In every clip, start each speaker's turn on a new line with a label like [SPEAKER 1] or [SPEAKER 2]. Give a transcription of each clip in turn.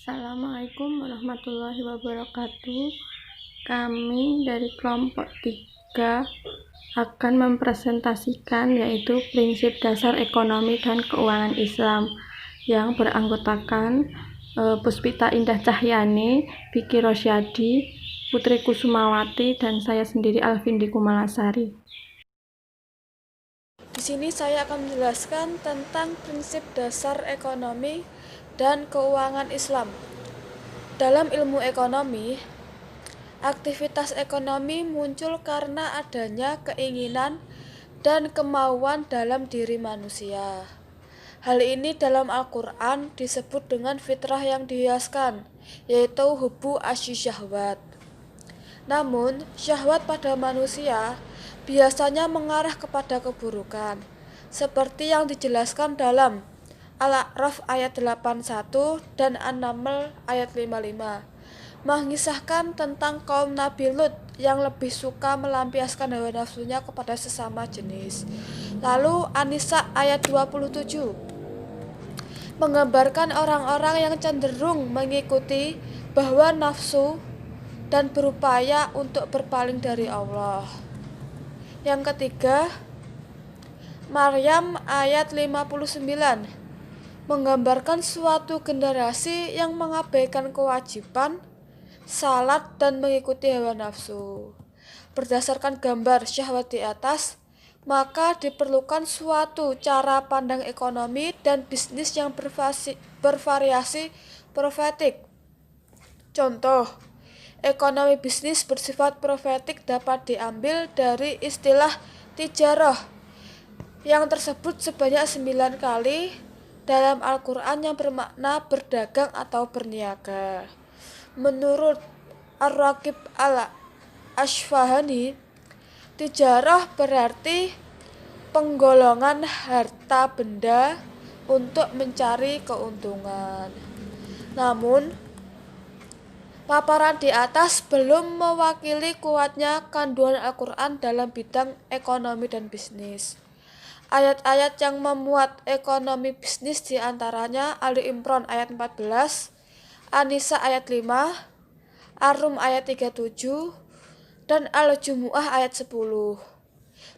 [SPEAKER 1] Assalamualaikum warahmatullahi wabarakatuh. Kami dari kelompok 3 akan mempresentasikan yaitu prinsip dasar ekonomi dan keuangan Islam yang beranggotakan Puspita Indah Cahyani, Vicky Rosyadi, Putri Kusumawati, dan saya sendiri Alvindi Kumalasari.
[SPEAKER 2] Di sini saya akan menjelaskan tentang prinsip dasar ekonomi dan keuangan Islam. Dalam ilmu ekonomi, aktivitas ekonomi muncul karena adanya keinginan dan kemauan dalam diri manusia. Hal ini dalam Al-Quran disebut dengan fitrah yang dihiaskan, yaitu hubbu asy-syahwat. Namun, syahwat pada manusia biasanya mengarah kepada keburukan, seperti yang dijelaskan dalam Al-A'raf ayat 81 dan An-Naml ayat 55, mengisahkan tentang kaum Nabi Lut yang lebih suka melampiaskan hawa nafsunya kepada sesama jenis. Lalu An-Nisa ayat 27 menggambarkan orang-orang yang cenderung mengikuti bahwa nafsu dan berupaya untuk berpaling dari Allah. Yang ketiga, Maryam ayat 59 menggambarkan suatu generasi yang mengabaikan kewajiban salat dan mengikuti hawa nafsu. Berdasarkan gambar syahwat di atas, maka diperlukan suatu cara pandang ekonomi dan bisnis yang bervariasi profetik. Contoh, ekonomi bisnis bersifat profetik dapat diambil dari istilah tijarah yang tersebut sebanyak 9 kali dalam Al-Quran yang bermakna berdagang atau berniaga. Menurut Ar-Raqib Al-Ashfahani, tijarah berarti penggolongan harta benda untuk mencari keuntungan. Namun, paparan di atas belum mewakili kuatnya kandungan Al-Quran dalam bidang ekonomi dan bisnis. Ayat-ayat yang memuat ekonomi bisnis diantaranya Ali Imran ayat 14, An-Nisa ayat 5, Ar-Rum ayat 37, dan Al-Jumu'ah ayat 10.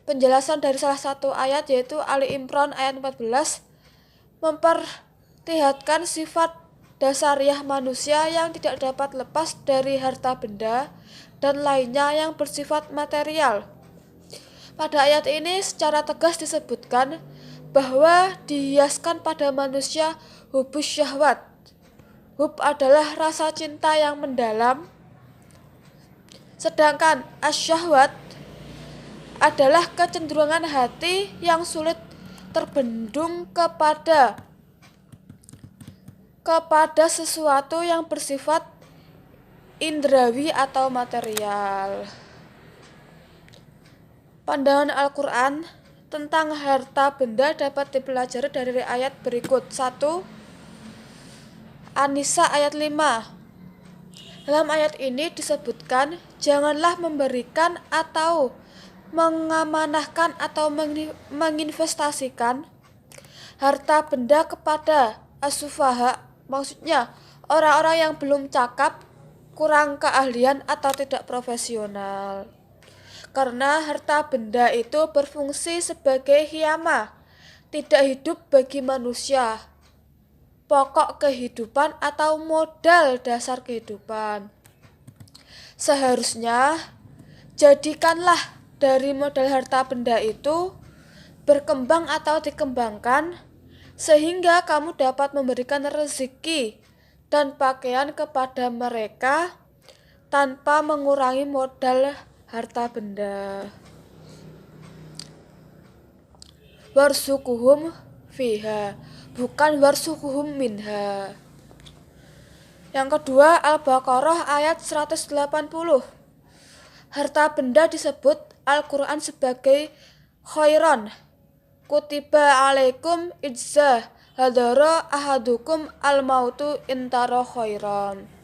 [SPEAKER 2] Penjelasan dari salah satu ayat yaitu Ali Imran ayat 14 memperlihatkan sifat dasariah manusia yang tidak dapat lepas dari harta benda dan lainnya yang bersifat material. Pada ayat ini secara tegas disebutkan bahwa dihiaskan pada manusia hubus syahwat. Hub adalah rasa cinta yang mendalam, sedangkan asyahwat adalah kecenderungan hati yang sulit terbendung kepada sesuatu yang bersifat indrawi atau material. Pandangan Al-Quran tentang harta benda dapat dipelajari dari ayat berikut. 1. An-Nisa ayat 5. Dalam ayat ini disebutkan, janganlah memberikan atau mengamanahkan atau menginvestasikan harta benda kepada as-sufaha, maksudnya orang-orang yang belum cakap, kurang keahlian atau tidak profesional. Karena harta benda itu berfungsi sebagai hiyama, tidak hidup bagi manusia, pokok kehidupan atau modal dasar kehidupan. Seharusnya jadikanlah dari modal harta benda itu berkembang atau dikembangkan sehingga kamu dapat memberikan rezeki dan pakaian kepada mereka tanpa mengurangi modal harta benda. Warzukuhum fiha, bukan warzukuhum minha. Yang kedua, Al-Baqarah ayat 180. Harta benda disebut Al-Quran sebagai khairan. Kutiba alaikum idza hadara ahadukum al-mautu intaro khairan.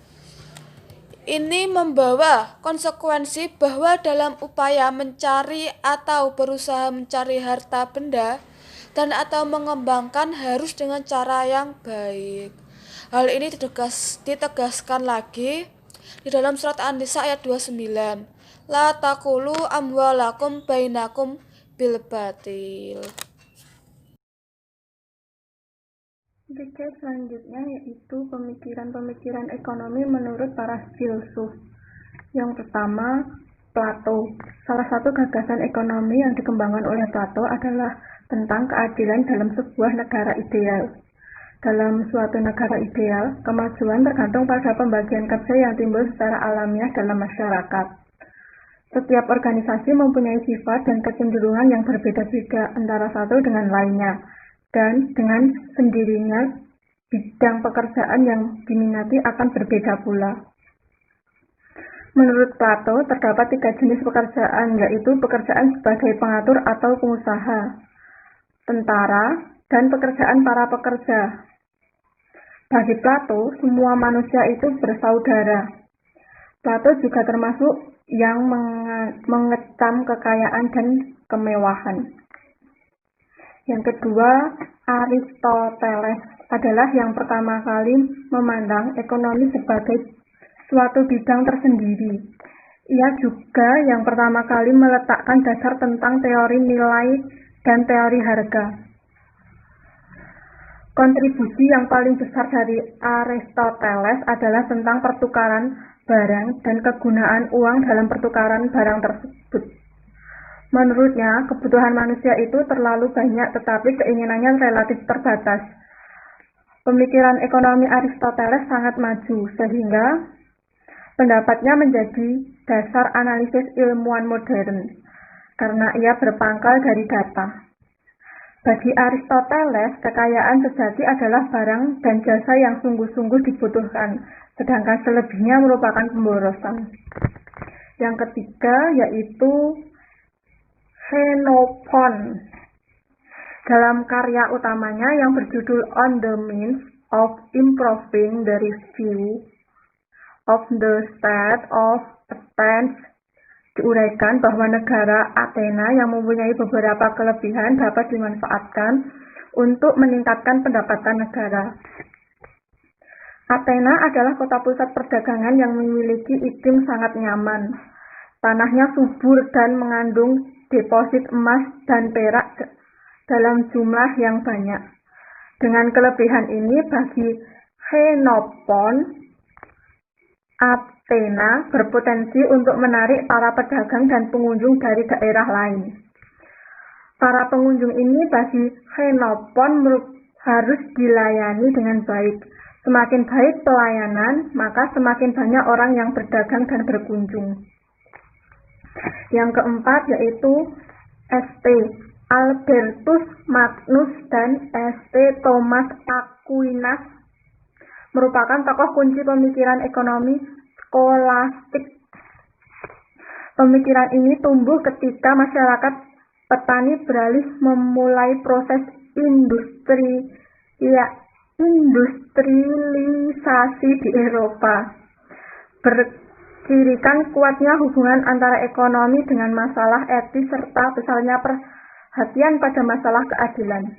[SPEAKER 2] Ini membawa konsekuensi bahwa dalam upaya mencari atau berusaha mencari harta benda dan atau mengembangkan harus dengan cara yang baik. Hal ini ditegaskan lagi di dalam surat An-Nisa ayat 29. La taqulu amwalakum bainakum bil batil.
[SPEAKER 1] Tiga selanjutnya yaitu pemikiran-pemikiran ekonomi menurut para filsuf. Yang pertama, Plato. Salah satu gagasan ekonomi yang dikembangkan oleh Plato adalah tentang keadilan dalam sebuah negara ideal. Dalam suatu negara ideal, kemajuan tergantung pada pembagian kerja yang timbul secara alamiah dalam masyarakat. Setiap organisasi mempunyai sifat dan kecenderungan yang berbeda-beda antara satu dengan lainnya, dan dengan sendirinya bidang pekerjaan yang diminati akan berbeda pula. Menurut Plato, terdapat 3 jenis pekerjaan, yaitu pekerjaan sebagai pengatur atau pengusaha, tentara, dan pekerjaan para pekerja. Bagi Plato, semua manusia itu bersaudara. Plato juga termasuk yang mengecam kekayaan dan kemewahan. Yang kedua, Aristoteles adalah yang pertama kali memandang ekonomi sebagai suatu bidang tersendiri. Ia juga yang pertama kali meletakkan dasar tentang teori nilai dan teori harga. Kontribusi yang paling besar dari Aristoteles adalah tentang pertukaran barang dan kegunaan uang dalam pertukaran barang tersebut. Menurutnya, kebutuhan manusia itu terlalu banyak tetapi keinginannya relatif terbatas. Pemikiran ekonomi Aristoteles sangat maju, sehingga pendapatnya menjadi dasar analisis ilmuwan modern, karena ia berpangkal dari data. Bagi Aristoteles, kekayaan sejati adalah barang dan jasa yang sungguh-sungguh dibutuhkan, sedangkan selebihnya merupakan pemborosan. Yang ketiga yaitu Xenophon. Dalam karya utamanya yang berjudul On the Means of Improving the Review of the State of Athens, diuraikan bahwa negara Athena yang mempunyai beberapa kelebihan dapat dimanfaatkan untuk meningkatkan pendapatan negara. Athena adalah kota pusat perdagangan yang memiliki iklim sangat nyaman. Tanahnya subur dan mengandung deposit emas dan perak dalam jumlah yang banyak. Dengan kelebihan ini, bagi Xenophon, Athena berpotensi untuk menarik para pedagang dan pengunjung dari daerah lain. Para pengunjung ini bagi Xenophon harus dilayani dengan baik. Semakin baik pelayanan, maka semakin banyak orang yang berdagang dan berkunjung. Yang keempat yaitu St. Albertus Magnus dan St. Thomas Aquinas merupakan tokoh kunci pemikiran ekonomi skolastik. Pemikiran ini tumbuh ketika masyarakat petani beralih memulai proses industrialisasi di Eropa. Bercirikan kuatnya hubungan antara ekonomi dengan masalah etis serta besarnya perhatian pada masalah keadilan.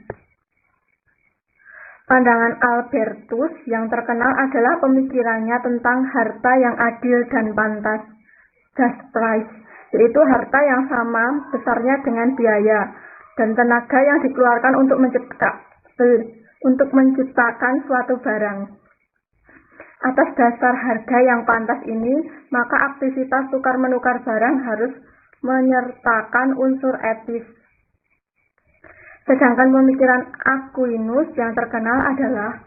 [SPEAKER 1] Pandangan Albertus yang terkenal adalah pemikirannya tentang harta yang adil dan pantas, just price, yaitu harta yang sama besarnya dengan biaya dan tenaga yang dikeluarkan untuk menciptakan suatu barang. Atas dasar harga yang pantas ini, maka aktivitas tukar-menukar barang harus menyertakan unsur etis. Sedangkan pemikiran Aquinas yang terkenal adalah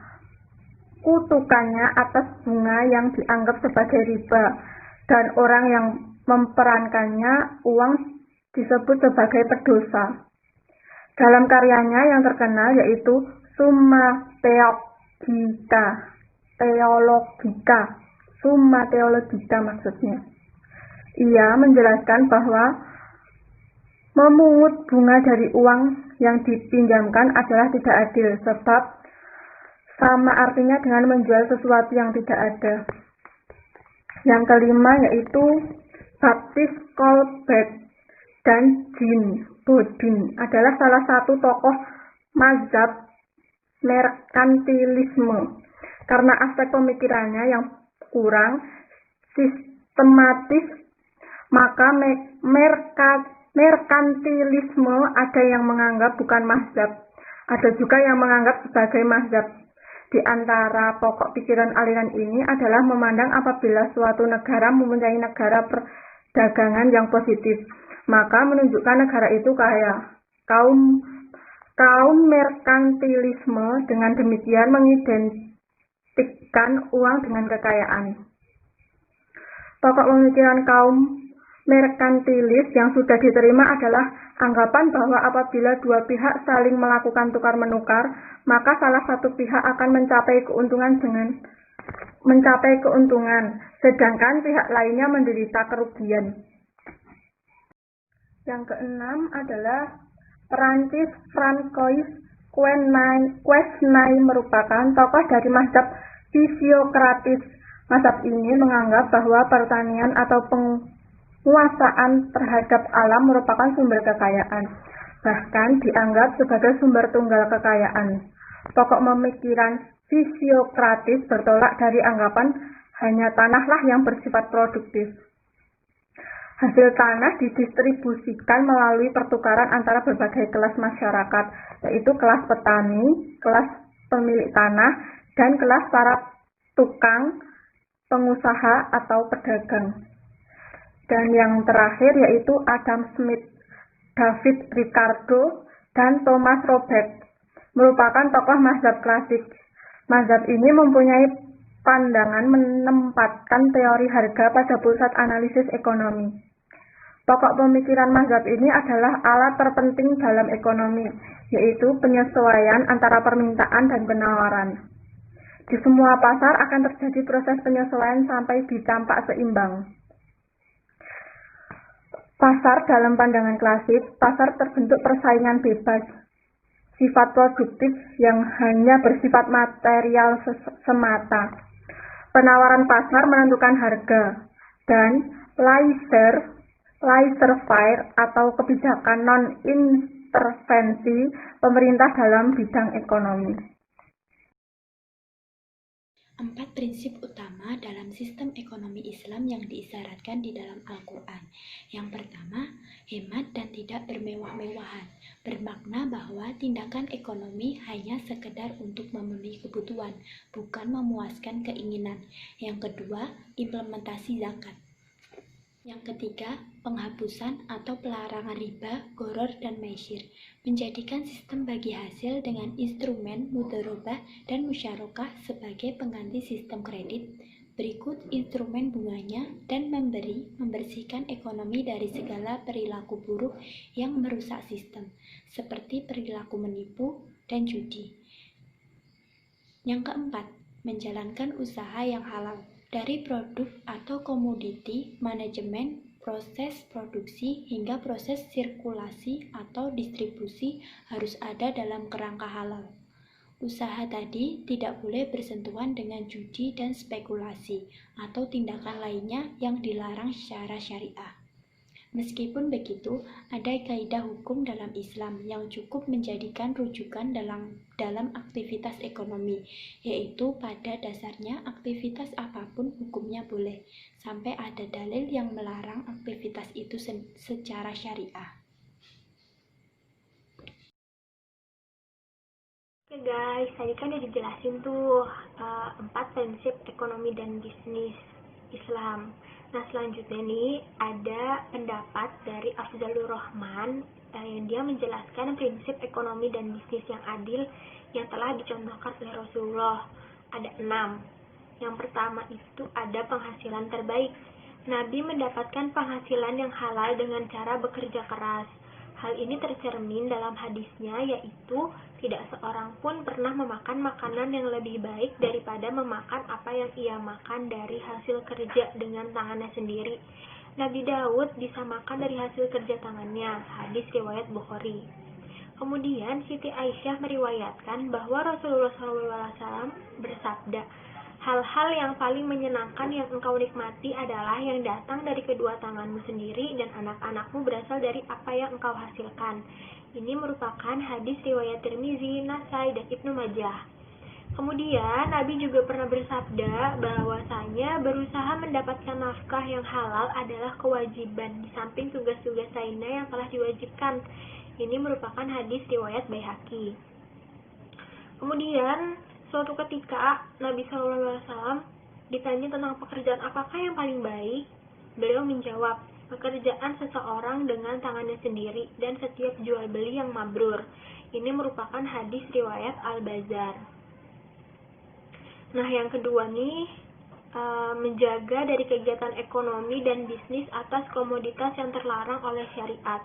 [SPEAKER 1] kutukannya atas bunga yang dianggap sebagai riba, dan orang yang memperankannya uang disebut sebagai pedosa. Dalam karyanya yang terkenal yaitu Summa Theologica maksudnya. Ia menjelaskan bahwa memungut bunga dari uang yang dipinjamkan adalah tidak adil, sebab sama artinya dengan menjual sesuatu yang tidak ada. Yang kelima yaitu Baptist Colbert dan Jean Bodin adalah salah satu tokoh mazhab merkantilisme. Karena aspek pemikirannya yang kurang sistematis, maka merkantilisme ada yang menganggap bukan mazhab, ada juga yang menganggap sebagai mazhab. Di antara pokok pikiran aliran ini adalah memandang apabila suatu negara mempunyai negara perdagangan yang positif, maka menunjukkan negara itu kaya. Kaum merkantilisme dengan demikian mengidentikan uang dengan kekayaan. Pokok pemikiran kaum merkantilis yang sudah diterima adalah anggapan bahwa apabila dua pihak saling melakukan tukar-menukar, maka salah satu pihak akan mencapai keuntungan, sedangkan pihak lainnya menderita kerugian. Yang keenam adalah Perancis Francois Quesnay merupakan tokoh dari mazhab fisiokratis. Mazhab ini menganggap bahwa pertanian atau penguasaan terhadap alam merupakan sumber kekayaan, bahkan dianggap sebagai sumber tunggal kekayaan. Pokok pemikiran fisiokratis bertolak dari anggapan hanya tanahlah yang bersifat produktif. Hasil tanah didistribusikan melalui pertukaran antara berbagai kelas masyarakat, yaitu kelas petani, kelas pemilik tanah, dan kelas para tukang, pengusaha atau pedagang. Dan yang terakhir yaitu Adam Smith, David Ricardo, dan Thomas Robert merupakan tokoh mazhab klasik. Mazhab ini mempunyai pandangan menempatkan teori harga pada pusat analisis ekonomi. Pokok pemikiran mazhab ini adalah alat terpenting dalam ekonomi, yaitu penyesuaian antara permintaan dan penawaran. Di semua pasar akan terjadi proses penyesuaian sampai ditampak seimbang. Pasar dalam pandangan klasik, pasar terbentuk persaingan bebas, sifat produktif yang hanya bersifat material semata. Penawaran pasar menentukan harga, dan laissez-faire atau kebijakan non-intervensi pemerintah dalam bidang ekonomi.
[SPEAKER 3] 4 prinsip utama dalam sistem ekonomi Islam yang diisyaratkan di dalam Al-Quran. Yang pertama, hemat dan tidak bermewah-mewahan, bermakna bahwa tindakan ekonomi hanya sekedar untuk memenuhi kebutuhan, bukan memuaskan keinginan. Yang kedua, implementasi zakat. Yang ketiga, penghapusan atau pelarangan riba, gharar, dan maisir, menjadikan sistem bagi hasil dengan instrumen mudharabah dan musyarakah sebagai pengganti sistem kredit. Berikut instrumen bunganya dan membersihkan ekonomi dari segala perilaku buruk yang merusak sistem, seperti perilaku menipu dan judi. Yang keempat, menjalankan usaha yang halal. Dari produk atau komoditi, manajemen, proses produksi, hingga proses sirkulasi atau distribusi harus ada dalam kerangka halal. Usaha tadi tidak boleh bersentuhan dengan judi dan spekulasi, atau tindakan lainnya yang dilarang secara syariah. Meskipun begitu, ada kaidah hukum dalam Islam yang cukup menjadikan rujukan dalam aktivitas ekonomi, yaitu pada dasarnya aktivitas apapun hukumnya boleh, sampai ada dalil yang melarang aktivitas itu secara syariah.
[SPEAKER 4] Oke guys, tadi kan udah dijelasin tuh 4 prinsip ekonomi dan bisnis Islam. Nah, selanjutnya nih ada pendapat dari Afzalur Rahman yang dia menjelaskan prinsip ekonomi dan bisnis yang adil yang telah dicontohkan oleh Rasulullah. Ada 6. Yang pertama itu ada penghasilan terbaik. Nabi mendapatkan penghasilan yang halal dengan cara bekerja keras. Hal ini tercermin dalam hadisnya, yaitu tidak seorang pun pernah memakan makanan yang lebih baik daripada memakan apa yang ia makan dari hasil kerja dengan tangannya sendiri. Nabi Daud bisa makan dari hasil kerja tangannya, hadis riwayat Bukhari. Kemudian Siti Aisyah meriwayatkan bahwa Rasulullah SAW bersabda, hal-hal yang paling menyenangkan yang engkau nikmati adalah yang datang dari kedua tanganmu sendiri dan anak-anakmu berasal dari apa yang engkau hasilkan. Ini merupakan hadis riwayat Tirmizi, Nasai, dan Ibnu Majah. Kemudian, Nabi juga pernah bersabda bahwasanya berusaha mendapatkan nafkah yang halal adalah kewajiban di samping tugas-tugas lainnya yang telah diwajibkan. Ini merupakan hadis riwayat Baihaqi. Kemudian, suatu ketika Nabi SAW ditanya tentang pekerjaan apakah yang paling baik, beliau menjawab, pekerjaan seseorang dengan tangannya sendiri dan setiap jual beli yang mabrur. Ini merupakan hadis riwayat Al-Bazzar. Nah, yang kedua nih, menjaga dari kegiatan ekonomi dan bisnis atas komoditas yang terlarang oleh syariat.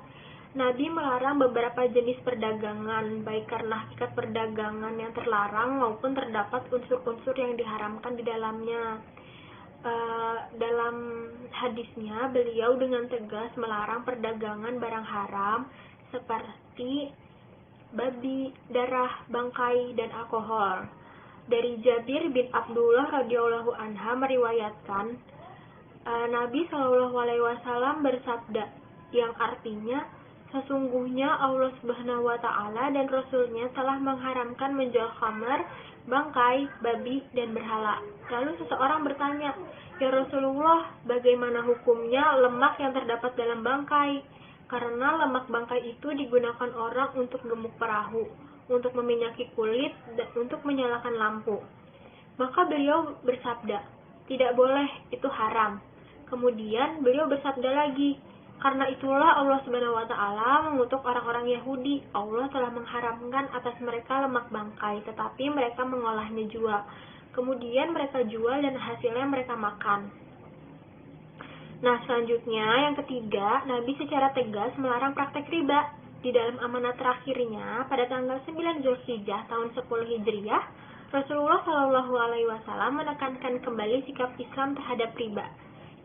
[SPEAKER 4] Nabi melarang beberapa jenis perdagangan, baik karena hakikat perdagangan yang terlarang maupun terdapat unsur-unsur yang diharamkan di dalamnya. Dalam hadisnya, beliau dengan tegas melarang perdagangan barang haram seperti babi, darah, bangkai, dan alkohol. Dari Jabir bin Abdullah radhiyallahu anha meriwayatkan, Nabi SAW bersabda, yang artinya, sesungguhnya Allah Subhanahu wa Ta'ala dan Rasulnya telah mengharamkan menjual khamar, bangkai, babi, dan berhala. Lalu seseorang bertanya, ya Rasulullah, bagaimana hukumnya lemak yang terdapat dalam bangkai? Karena lemak bangkai itu digunakan orang untuk gemuk perahu, untuk meminyaki kulit, dan untuk menyalakan lampu. Maka beliau bersabda, tidak boleh, itu haram. Kemudian beliau bersabda lagi, karena itulah Allah Subhanahu wa Ta'ala mengutuk orang-orang Yahudi. Allah telah mengharamkan atas mereka lemak bangkai, tetapi mereka mengolahnya juga. Kemudian mereka jual dan hasilnya mereka makan. Nah, selanjutnya yang ketiga, Nabi secara tegas melarang praktek riba. Di dalam amanat terakhirnya pada tanggal 9 Zulhijjah tahun 10 Hijriah, Rasulullah Shallallahu Alaihi Wasallam menekankan kembali sikap Islam terhadap riba.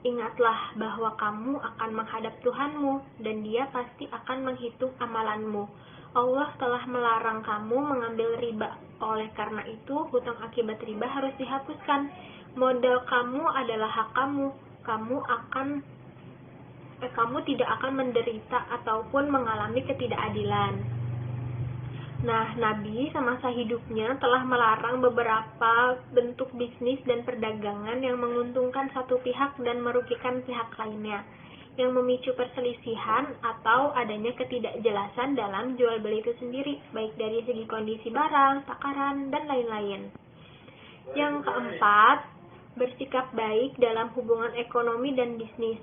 [SPEAKER 4] Ingatlah bahwa kamu akan menghadap Tuhanmu dan Dia pasti akan menghitung amalanmu. Allah telah melarang kamu mengambil riba. Oleh karena itu, hutang akibat riba harus dihapuskan. Modal kamu adalah hak kamu. Kamu tidak akan menderita ataupun mengalami ketidakadilan. Nah, Nabi semasa hidupnya telah melarang beberapa bentuk bisnis dan perdagangan yang menguntungkan satu pihak dan merugikan pihak lainnya, yang memicu perselisihan atau adanya ketidakjelasan dalam jual beli itu sendiri, baik dari segi kondisi barang, takaran, dan lain-lain. Yang keempat, bersikap baik dalam hubungan ekonomi dan bisnis.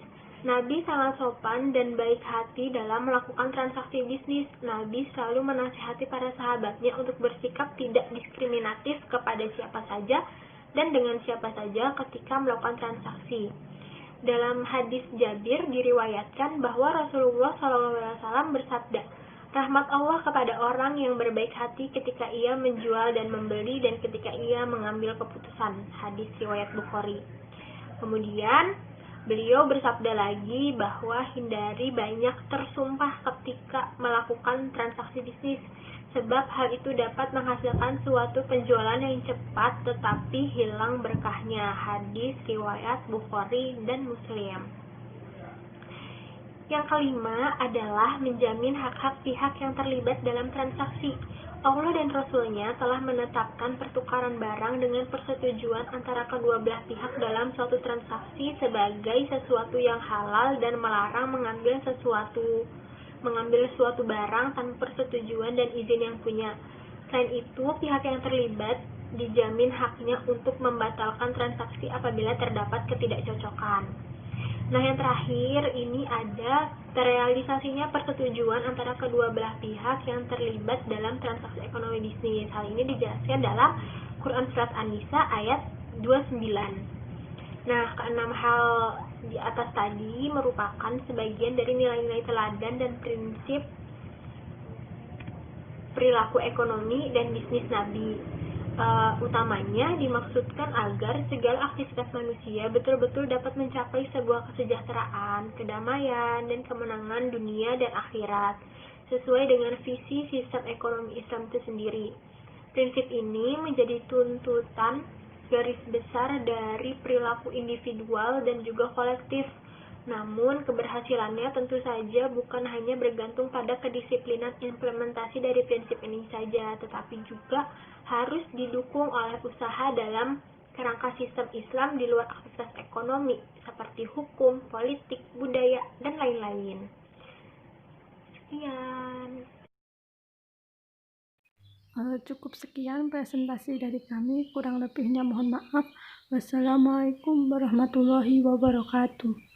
[SPEAKER 4] Nabi sangat sopan dan baik hati dalam melakukan transaksi bisnis. Nabi selalu menasihati para sahabatnya untuk bersikap tidak diskriminatif kepada siapa saja dan dengan siapa saja ketika melakukan transaksi. Dalam hadis Jabir diriwayatkan bahwa Rasulullah SAW bersabda, rahmat Allah kepada orang yang berbaik hati ketika ia menjual dan membeli dan ketika ia mengambil keputusan. Hadis riwayat Bukhari. Kemudian beliau bersabda lagi bahwa hindari banyak tersumpah ketika melakukan transaksi bisnis, sebab hal itu dapat menghasilkan suatu penjualan yang cepat tetapi hilang berkahnya. Hadis riwayat Bukhari dan Muslim. Yang kelima adalah menjamin hak-hak pihak yang terlibat dalam transaksi. Allah dan Rasul-Nya telah menetapkan pertukaran barang dengan persetujuan antara kedua belah pihak dalam suatu transaksi sebagai sesuatu yang halal dan melarang mengambil suatu barang tanpa persetujuan dan izin yang punya. Selain itu, pihak yang terlibat dijamin haknya untuk membatalkan transaksi apabila terdapat ketidakcocokan. Nah, yang terakhir ini ada terrealisasinya persetujuan antara kedua belah pihak yang terlibat dalam transaksi ekonomi bisnis. Hal ini dijelaskan dalam Quran Surat An-Nisa ayat 29. Nah, keenam hal di atas tadi merupakan sebagian dari nilai-nilai teladan dan prinsip perilaku ekonomi dan bisnis Nabi. Utamanya dimaksudkan agar segala aktivitas manusia betul-betul dapat mencapai sebuah kesejahteraan, kedamaian, dan kemenangan dunia dan akhirat, sesuai dengan visi sistem ekonomi Islam itu sendiri. Prinsip ini menjadi tuntutan garis besar dari perilaku individual dan juga kolektif. Namun, keberhasilannya tentu saja bukan hanya bergantung pada kedisiplinan implementasi dari prinsip ini saja, tetapi juga harus didukung oleh usaha dalam kerangka sistem Islam di luar aktivitas ekonomi, seperti hukum, politik, budaya, dan lain-lain. Sekian.
[SPEAKER 1] Cukup sekian presentasi dari kami, kurang lebihnya mohon maaf. Wassalamualaikum warahmatullahi wabarakatuh.